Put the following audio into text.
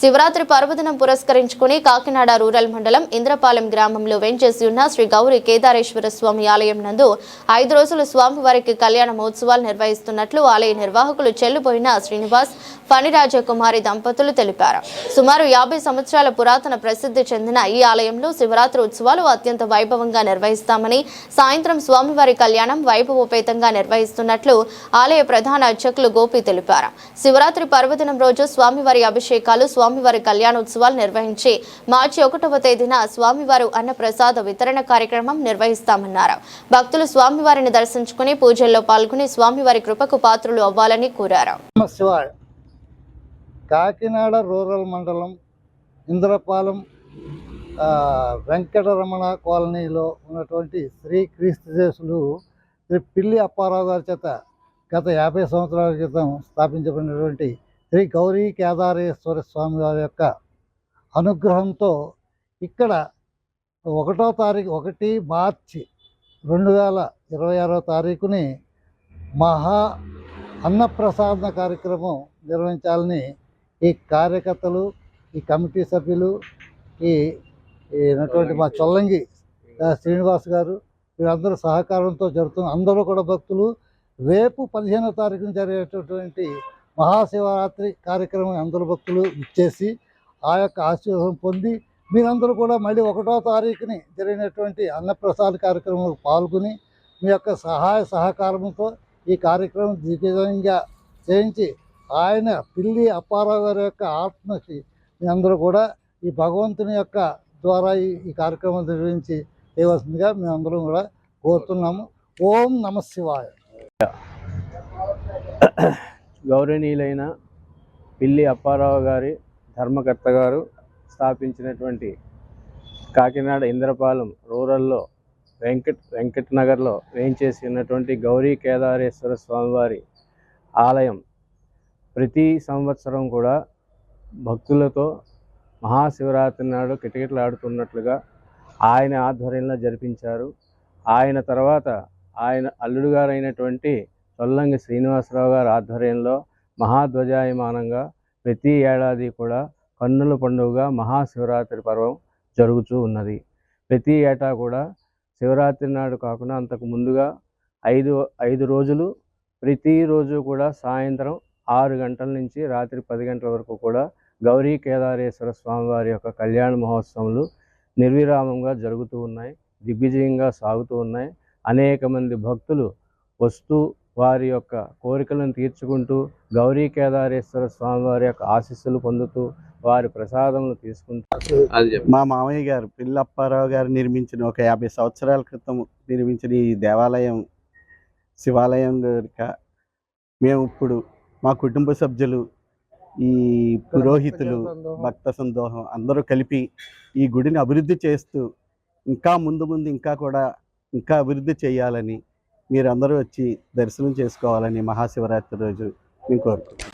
శివరాత్రి పర్వదినం పురస్కరించుకుని కాకినాడ రూరల్ మండలం ఇంద్రపాలెం గ్రామంలో వెంచేసి ఉన్న శ్రీ గౌరీ కేదారేశ్వర స్వామి ఆలయం నందు 5 రోజులు స్వామివారికి కళ్యాణ మహోత్సవాలు నిర్వహిస్తున్నట్లు ఆలయ నిర్వాహకులు చెల్లుబోయిన శ్రీనివాస్ ఫణిరాజకుమారి దంపతులు తెలిపారు. సుమారు 50 సంవత్సరాల పురాతన ప్రసిద్ధి చెందిన ఈ ఆలయంలో శివరాత్రి ఉత్సవాలు అత్యంత వైభవంగా నిర్వహిస్తామని, సాయంత్రం స్వామివారి కళ్యాణం వైభవోపేతంగా నిర్వహిస్తున్నట్లు ఆలయ ప్రధాన అర్చకులు గోపి తెలిపారు. శివరాత్రి పర్వదినం రోజు స్వామివారి అభిషేకాలు, స్వామివారి కళ్యాణోత్సవాలు నిర్వహించి మార్చి 1వ తేదీన స్వామివారు అన్నప్రసాద వితరణ కార్యక్రమం నిర్వహిస్తామన్నారు. భక్తులు స్వామివారిని దర్శించుకుని పూజల్లో పాల్గొని స్వామివారి కృపకు పాత్రులు అవ్వాలని కోరారు. కాకినాడ రూరల్ మండలం ఇంద్రపాలెం వెంకటరమణ కాలనీలో ఉన్నటువంటి శ్రీ క్రీస్తుదేశులు శ్రీ పిల్లి అప్పారావు గారి చేత గత 50 సంవత్సరాల క్రితం స్థాపించబడినటువంటి శ్రీ గౌరీ కేదారేశ్వర స్వామి వారి యొక్క అనుగ్రహంతో ఇక్కడ 1 మార్చి 2026 తారీఖుని మహా అన్నప్రసాద కార్యక్రమం నిర్వహించాలని ఈ కార్యకర్తలు, ఈ కమిటీ సభ్యులు, ఈనటువంటి మా చొల్లంగి శ్రీనివాస్ గారు వీరందరూ సహకారంతో జరుగుతున్న అందరూ కూడా భక్తులు రేపు 15వ తారీఖున జరిగేటటువంటి మహాశివరాత్రి కార్యక్రమం అందరూ భక్తులు ఇచ్చేసి ఆ యొక్క ఆశీర్వాదం పొంది మీరందరూ కూడా మళ్ళీ 1వ తారీఖుని జరిగినటువంటి అన్నప్రసాద కార్యక్రమంలో పాల్గొని మీ యొక్క సహాయ సహకారంతో ఈ కార్యక్రమం దిగ్విజయంగా చేయించి ఆయన పిల్లి అప్పారావు గారి యొక్క ఆత్మకి మీ అందరూ కూడా ఈ భగవంతుని యొక్క ద్వారా ఈ కార్యక్రమం నిర్వహించి చేయవలసిందిగా మేమందరం కూడా కోరుతున్నాము. ఓం నమ శివాయ. గౌరవనీయులైన పిల్లి అప్పారావు గారి ధర్మకర్త గారు స్థాపించినటువంటి కాకినాడ ఇంద్రపాలెం రూరల్లో వెంకట్ నగర్లో వేయించేసి ఉన్నటువంటి గౌరీ కేదారేశ్వర స్వామివారి ఆలయం ప్రతి సంవత్సరం కూడా భక్తులతో మహాశివరాత్రి నాడు కిటకిటలాడుతున్నట్లుగా ఆయన ఆధ్వర్యంలో జరిపించారు. ఆయన తర్వాత ఆయన అల్లుడు గారైనటువంటి చొల్లంగి శ్రీనివాసరావు గారి ఆధ్వర్యంలో మహాధ్వజాయమానంగా ప్రతి ఏడాది కూడా కన్నుల పండుగగా మహాశివరాత్రి పర్వం జరుగుతూ ఉన్నది. ప్రతి ఏటా కూడా శివరాత్రి నాడు కాకుండా అంతకు ముందుగా 5 రోజులు ప్రతిరోజు కూడా సాయంత్రం 6 గంటల నుంచి రాత్రి 10 గంటల వరకు కూడా గౌరీ కేదారేశ్వర స్వామివారి యొక్క కళ్యాణ మహోత్సవాలు నిర్విరామంగా జరుగుతూ ఉన్నాయి, దిగ్విజయంగా సాగుతూ ఉన్నాయి. అనేక మంది భక్తులు వస్తూ వారి యొక్క కోరికలను తీర్చుకుంటూ గౌరీ కేదారేశ్వర స్వామివారి యొక్క ఆశీస్సులు పొందుతూ వారి ప్రసాదములు తీసుకుంటారు. మా మామయ్య గారు పిల్లి అప్పారావు గారు నిర్మించిన ఒక 50 సంవత్సరాల క్రితం నిర్మించిన ఈ దేవాలయం శివాలయం మేము ఇప్పుడు మా కుటుంబ సభ్యులు, ఈ పురోహితులు, భక్త సందోహం అందరూ కలిపి ఈ గుడిని అభివృద్ధి చేస్తూ ఇంకా ముందు ఇంకా అభివృద్ధి చేయాలని మీరందరూ వచ్చి దర్శనం చేసుకోవాలని మహాశివరాత్రి రోజు మేము కోరుకుంటున్నాం.